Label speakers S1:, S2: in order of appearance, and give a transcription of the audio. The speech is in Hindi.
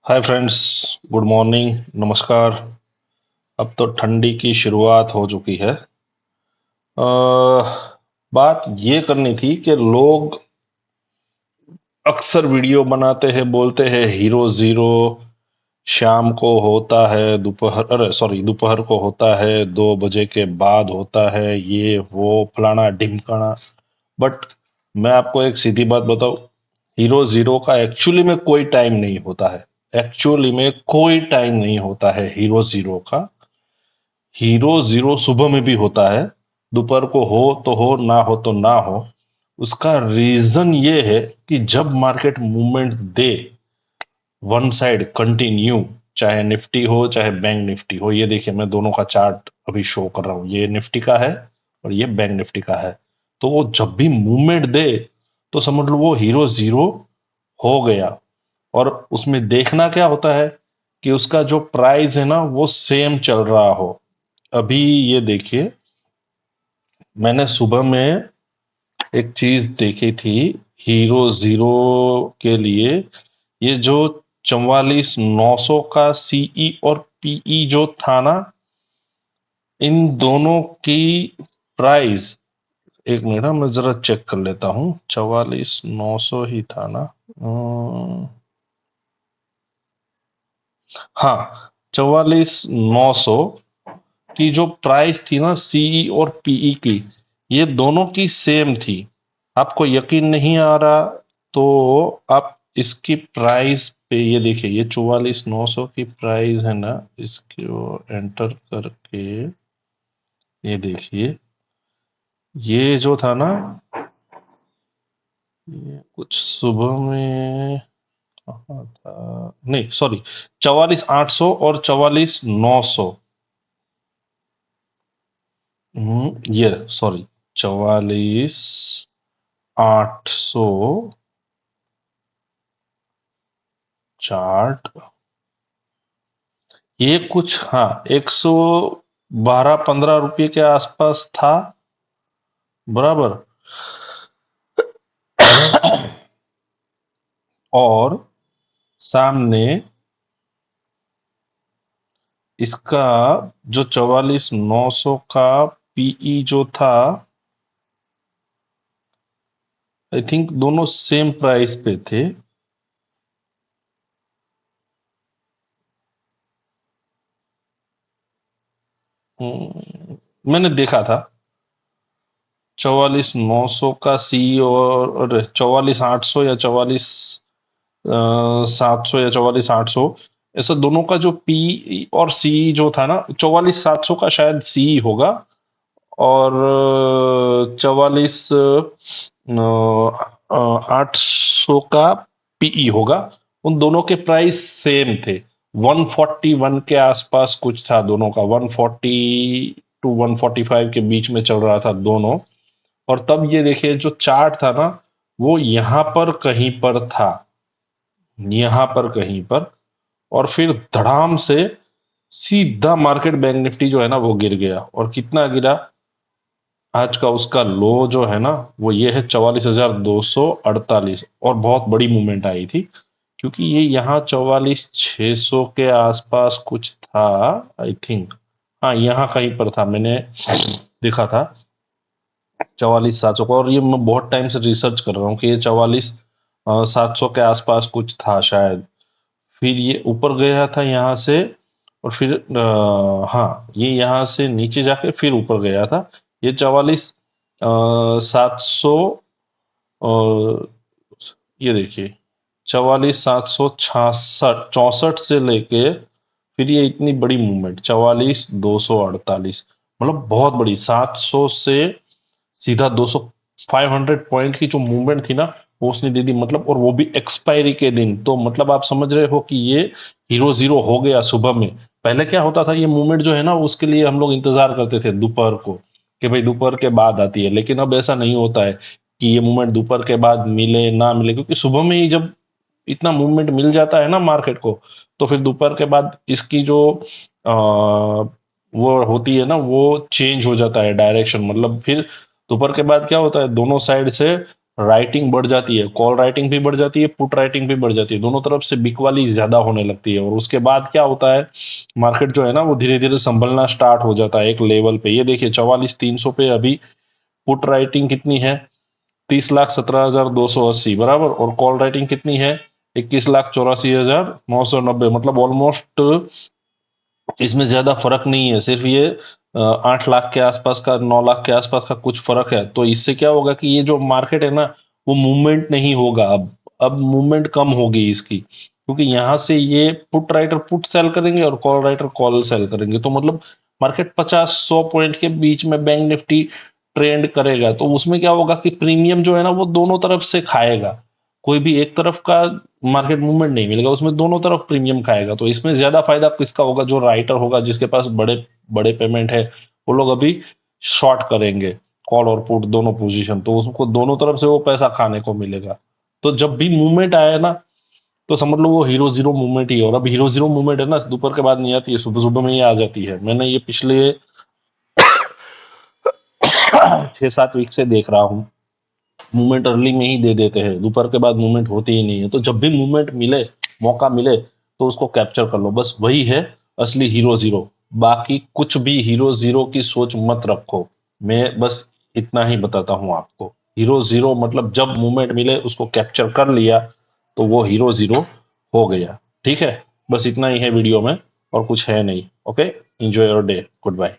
S1: हाय फ्रेंड्स, गुड मॉर्निंग, नमस्कार। अब तो ठंडी की शुरुआत हो चुकी है। बात ये करनी थी कि लोग अक्सर वीडियो बनाते हैं, बोलते हैं हीरो ज़ीरो शाम को होता है, दोपहर अरे सॉरी दोपहर को होता है, 2 बजे के बाद होता है, ये वो फलाना ढिमकाना। बट मैं आपको एक सीधी बात बताऊं, हीरो ज़ीरो का एक्चुअली में कोई टाइम नहीं होता है। एक्चुअली में कोई टाइम नहीं होता है हीरो ज़ीरो का। हीरो ज़ीरो सुबह में भी होता है, दोपहर को हो तो हो, ना हो तो ना हो। उसका रीज़न ये है कि जब मार्केट मूवमेंट दे वन साइड कंटिन्यू, चाहे निफ्टी हो चाहे बैंक निफ्टी हो। ये देखिए, मैं दोनों का चार्ट अभी शो कर रहा हूँ, ये निफ्टी का है और ये बैंक निफ्टी का है। तो वो जब भी मूवमेंट दे तो समझ लो वो हीरो ज़ीरो हो गया। और उसमें देखना क्या होता है कि उसका जो प्राइस है ना वो सेम चल रहा हो। अभी ये देखिए, मैंने सुबह में एक चीज देखी थी हीरो ज़ीरो के लिए। ये जो 44,900 का सीई और पीई जो था ना, इन दोनों की प्राइस, एक मिनट, मैं जरा चेक कर लेता हूँ। 44,900 ही था ना? हाँ, 44,900 की जो प्राइस थी ना सीई और पीई की, ये दोनों की सेम थी। आपको यकीन नहीं आ रहा तो आप इसकी प्राइस पे ये देखिए, ये 44,900 की प्राइस है ना, इसको एंटर करके ये देखिए, ये जो था ना, ये कुछ सुबह में कहाँ था, नहीं सॉरी, 44,800 और 44,900। ये सॉरी, 44,800 चार्ट, ये कुछ, हाँ, 112-15 रुपये के आसपास था, बराबर। और सामने इसका जो 44,900 का पीई जो था, आई थिंक दोनों सेम प्राइस पे थे। मैंने देखा था 44,900 का सी, और 44,800 या 44,700 या 44,800, ऐसा दोनों का जो पी और सी जो था ना, 44,700 का शायद सी होगा, और 44,800 का पीई होगा। उन दोनों के प्राइस सेम थे, 141 के आसपास कुछ था दोनों का, 140 टू 145 के बीच में चल रहा था दोनों। और तब ये देखिए, जो चार्ट था ना, वो यहाँ पर कहीं पर था, यहाँ पर कहीं पर। और फिर धड़ाम से सीधा मार्केट बैंक निफ्टी जो है ना वो गिर गया, और कितना गिरा। आज का उसका लो जो है ना, वो ये है 44,248, और बहुत बड़ी मूवमेंट आई थी, क्योंकि ये यहाँ 44,600 के आसपास कुछ था, आई थिंक। हाँ, यहाँ कहीं पर था, मैंने देखा था 44,700 का। और ये मैं बहुत टाइम से रिसर्च कर रहा हूँ कि ये 44,700 के आसपास कुछ था शायद। फिर ये ऊपर गया था यहाँ से, और फिर हाँ, ये यहाँ से नीचे जाके फिर ऊपर गया था। ये 44,700, ये देखिए, 44,766 से लेके फिर ये इतनी बड़ी मूवमेंट 44,248, मतलब बहुत बड़ी, 700 से सीधा 200, 500 पॉइंट की जो मूवमेंट थी ना, वो उसने दे दी, मतलब। और वो भी एक्सपायरी के दिन, तो मतलब आप समझ रहे हो कि ये हीरो ज़ीरो हो गया सुबह में। पहले क्या होता था, ये मूवमेंट जो है ना, उसके लिए हम लोग इंतजार करते थे दोपहर को, कि भाई दोपहर के बाद आती है। लेकिन अब ऐसा नहीं होता है कि ये मूवमेंट दोपहर के बाद मिले ना मिले, क्योंकि सुबह में ही जब इतना मूवमेंट मिल जाता है ना मार्केट को, तो फिर दोपहर के बाद इसकी जो वो होती है ना, वो चेंज हो जाता है डायरेक्शन। मतलब फिर दोपहर के बाद क्या होता है, दोनों साइड से राइटिंग बढ़ जाती है, कॉल राइटिंग भी बढ़ जाती है, पुट राइटिंग भी बढ़ जाती है, दोनों तरफ से बिक वाली ज्यादा होने लगती है। और उसके बाद क्या होता है, मार्केट जो है ना वो धीरे धीरे संभलना स्टार्ट हो जाता है एक लेवल पे। ये देखिए 44,300 पे अभी पुट राइटिंग कितनी है, 30,17,280 बराबर, और कॉल राइटिंग कितनी है, 21,84,990, मतलब ऑलमोस्ट इसमें ज्यादा फर्क नहीं है, सिर्फ ये 8 लाख के आसपास का, 9 लाख के आसपास का कुछ फर्क है। तो इससे क्या होगा कि ये जो मार्केट है ना वो मूवमेंट नहीं होगा, अब मूवमेंट कम होगी इसकी, क्योंकि यहां से ये पुट राइटर पुट सेल करेंगे और कॉल राइटर कॉल सेल करेंगे। तो मतलब मार्केट 50-100 पॉइंट के बीच में बैंक निफ्टी ट्रेंड करेगा। तो उसमें क्या होगा कि प्रीमियम जो है ना वो दोनों तरफ से खाएगा, कोई भी एक तरफ का मार्केट मूवमेंट नहीं मिलेगा, उसमें दोनों तरफ प्रीमियम खाएगा। तो इसमें ज्यादा फायदा किसका होगा, जो राइटर होगा जिसके पास बड़े बड़े पेमेंट है, वो लोग अभी शॉर्ट करेंगे कॉल और पुट दोनों पोजीशन, तो उसको दोनों तरफ से वो पैसा खाने को मिलेगा। तो जब भी मूवमेंट आए ना तो समझ लो वो हीरो जीरो मूवमेंट ही है। और अब हीरो जीरो मूवमेंट है ना दोपहर के बाद नहीं आती है, सुबह सुबह में ही आ जाती है। मैंने ये पिछले 6-7 वीक से देख रहा हूँ, मूवमेंट अर्ली में ही दे देते हैं, दोपहर के बाद मूवमेंट होती ही नहीं है। तो जब भी मूवमेंट मिले, मौका मिले, तो उसको कैप्चर कर लो, बस वही है असली हीरो जीरो। बाकी कुछ भी हीरो जीरो की सोच मत रखो, मैं बस इतना ही बताता हूं आपको। हीरो जीरो मतलब जब मूवमेंट मिले उसको कैप्चर कर लिया तो वो हीरो जीरो हो गया। ठीक है, बस इतना ही है वीडियो में, और कुछ है नहीं। Okay, enjoy your day, good bye.